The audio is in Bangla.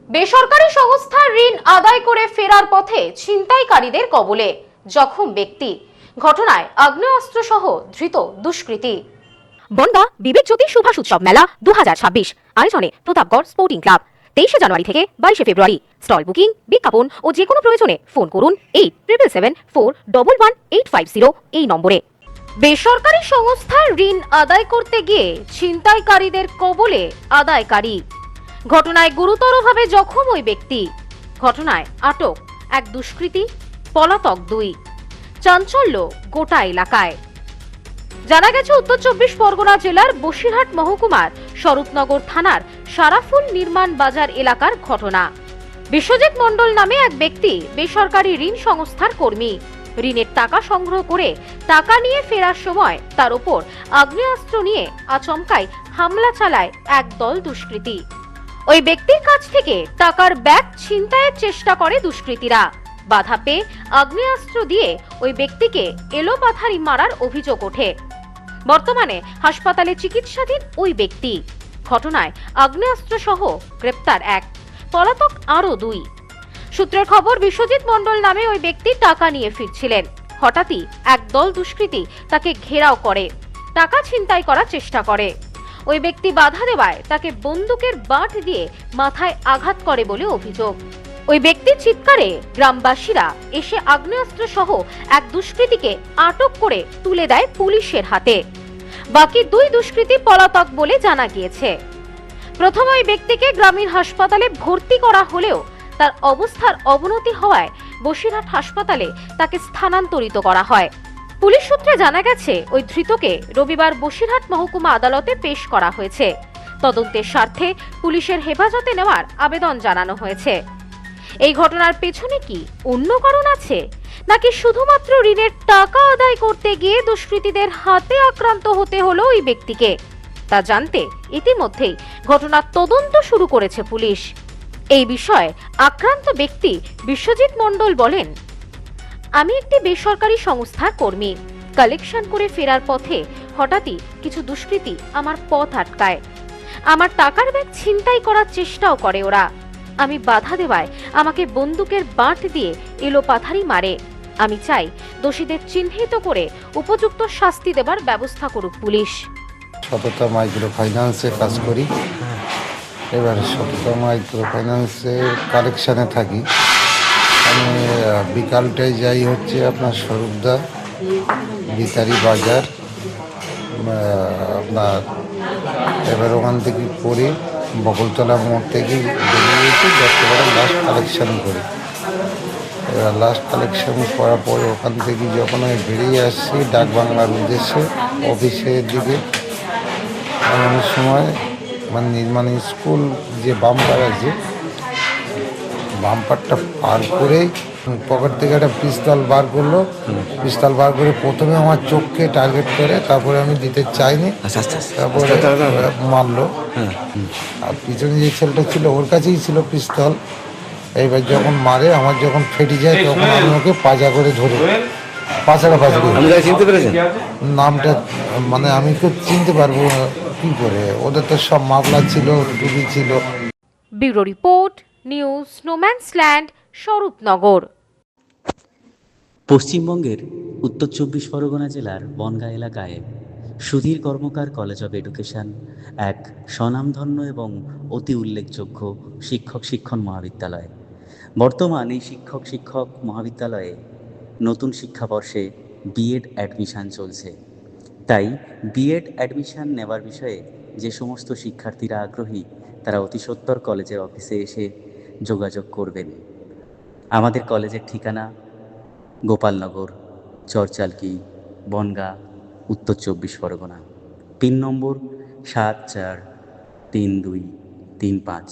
বেসরকারি সংস্থার ঋণ আদায় করে ফেরার পথে ছিনতাইকারীদের কবলে জখম ব্যক্তি। ঘটনায় আগ্নেয়াস্ত্র সহ ধৃত দুষ্কৃতী। বনগাঁ বিবেক জ্যোতি সুভাষ উৎসব মেলা 2026 আয়োজনে প্রতাপগড় স্পোর্টিং ক্লাব 23 জানুয়ারি থেকে 22 ফেব্রুয়ারি। স্টল বুকিং, বিজ্ঞাপন ও যে কোনো প্রয়োজনে ফোন করুন 8774111850 এই নম্বরে। বেসরকারি সংস্থার ঋণ আদায় করতে গিয়ে ছিনতাইকারীদের কবলে আদায়কারী। ঘটনায় গুরুতরভাবে জখম ওই ব্যক্তি। ঘটনায় আটক এক দুষ্কৃতী, পলাতক দুই। চাঞ্চল্য গোটা এলাকায়। জানা গেছে উত্তর 24 পরগনা জেলার বসিরহাট মহকুমার স্বরূপনগর থানার সারাফুল নির্মাণ বাজার এলাকার ঘটনা। বিশ্বজিৎ মণ্ডল নামে এক ব্যক্তি বেসরকারি ঋণ সংস্থার কর্মী। ঋণের টাকা সংগ্রহ করে টাকা নিয়ে ফেরার সময় তার উপর আগ্নেয়াস্ত্র নিয়ে আচমকাই হামলা চালায় এক দল দুষ্কৃতী। ওই ব্যক্তির কাছ থেকে টাকার ব্যাগ ছিনতাইয়ের চেষ্টা করে দুষ্কৃতীরা। বাধা পেয়ে আগ্নেয়াস্ত্র দিয়ে ওই ব্যক্তিকে এলোপাথারি মারার অভিযোগ ওঠে। বর্তমানে হাসপাতালে চিকিৎসাধীন ওই ব্যক্তি। ঘটনায় আগ্নেয়াস্ত্র সহ গ্রেপ্তার এক, পলাতক আরো দুই। সূত্রের খবর, বিশ্বজিৎ মণ্ডল নামে ওই ব্যক্তি টাকা নিয়ে ফিরছিলেন। হঠাৎই এক দল দুষ্কৃতী তাকে ঘেরাও করে টাকা ছিনতাই করার চেষ্টা করে। ওই ব্যক্তি বাধা দেওয়ায় তাকে বন্দুকের বাঁট দিয়ে মাথায় আঘাত করে বলে অভিযোগ। ওই ব্যক্তির চিৎকারে গ্রামবাসীরা এসে আগ্নেয়াস্ত্র সহ এক দুষ্কৃতীকে আটক করে তুলে দেয় পুলিশের হাতে। বাকি দুই দুষ্কৃতী পলাতক বলে জানা গিয়েছে। প্রথম ওই ব্যক্তিকে গ্রামীণ হাসপাতালে ভর্তি করা হলেও তার অবস্থার অবনতি হওয়ায় বসিরহাট হাসপাতালে তাকে স্থানান্তরিত করা হয়। পুলিশ সূত্রে জানা গেছে ওই ধৃতকে রবিবার বসিরহাট মহকুমা আদালতে পেশ করা হয়েছে। তদন্তের স্বার্থে পুলিশের হেফাজতে নেওয়ার আবেদন জানানো হয়েছে। এই ঘটনার পেছনে কি অন্য কারণ আছে, নাকি শুধুমাত্র ঋণের টাকা আদায় করতে গিয়ে দুষ্কৃতীদের হাতে আক্রান্ত হতে হলো ওই ব্যক্তিকে, তা জানতে ইতিমধ্যেই ঘটনার তদন্ত শুরু করেছে পুলিশ। এই বিষয়ে আক্রান্ত ব্যক্তি বিশ্বজিৎ মণ্ডল বলেন, আমি একটি বেসরকারি সংস্থার কর্মী। কালেকশন করে ফেরার পথে হঠাৎই কিছু দুষ্কৃতী আমার পথ আটকায়। আমার টাকার ব্যাগ ছিনতাই করার চেষ্টাও করে ওরা। আমি বাধা দেওয়ায় আমাকে বন্দুকের বাঁট দিয়ে এলোপাথারি মারে। আমি চাই দোষীদের চিহ্নিত করে উপযুক্ত শাস্তি দেবার ব্যবস্থা করুক পুলিশ। সততা মাইক্রো ফাইন্যান্সে কাজ করি। এবার সততা মাইক্রো ফাইন্যান্সের কালেকশানে থাকি। আমি বিকালটায় যাই হচ্ছে আপনার স্বরূপদা বিতারি বাজার আপনার। এবার ওখান থেকে পরে বকুলতলা মোড় থেকে বেরিয়ে গেছি দশটাবার লাস্ট কালেকশান করি। এবার লাস্ট কালেকশান করার পরে ওখান থেকে যখন আমি বেরিয়ে আসছি ডাক বাংলার উদ্দেশ্যে অফিসের দিকে, এমন সময় মানে নির্মাণ স্কুল যে বাম্পার আছে, বাম্পারটা পার করে পকেট থেকে একটা পিস্তল বার করলো। পিস্তল বার করে প্রথমে আমার চোখকে টার্গেট করে, তারপরে আমি দিতে চাইনি, তারপরে মারলো। আর পিছনে যে ছেলেটা ছিল ওর কাছেই ছিল পিস্তল। এইবার যখন মারে, আমার যখন ফেটে যায় তখন আমি ওকে পাজা করে ধরে পাছাড়াপাছাড়ি। নামটা মানে আমি খুব চিনতে পারবো কি করে, ওদের তো সব মামলা ছিল, টুপি ছিল। ব্যুরো রিপোর্ট, নিউজ স্নোম্যান্সল্যান্ড, স্বরূপনগর। পশ্চিমবঙ্গের উত্তর 24 পরগনা জেলার বনগাঁ এলাকায় Sudhir Karmakar college of education এক স্বনামধন্য এবং অতি উল্লেখযোগ্য শিক্ষণ মহাবিদ্যালয়। বর্তমান এই শিক্ষক মহাবিদ্যালয়ে নতুন শিক্ষাবর্ষে বিএড অ্যাডমিশান চলছে। তাই বিএড অ্যাডমিশান নেওয়ার বিষয়ে যে সমস্ত শিক্ষার্থীরা আগ্রহী তারা অতি সত্বর কলেজের অফিসে এসে যোগাযোগ করবেন। আমাদের কলেজের ঠিকানা গোপালনগর, চরচালকি, বনগাঁ, উত্তর 24 পরগনা। পিন নম্বর 743235।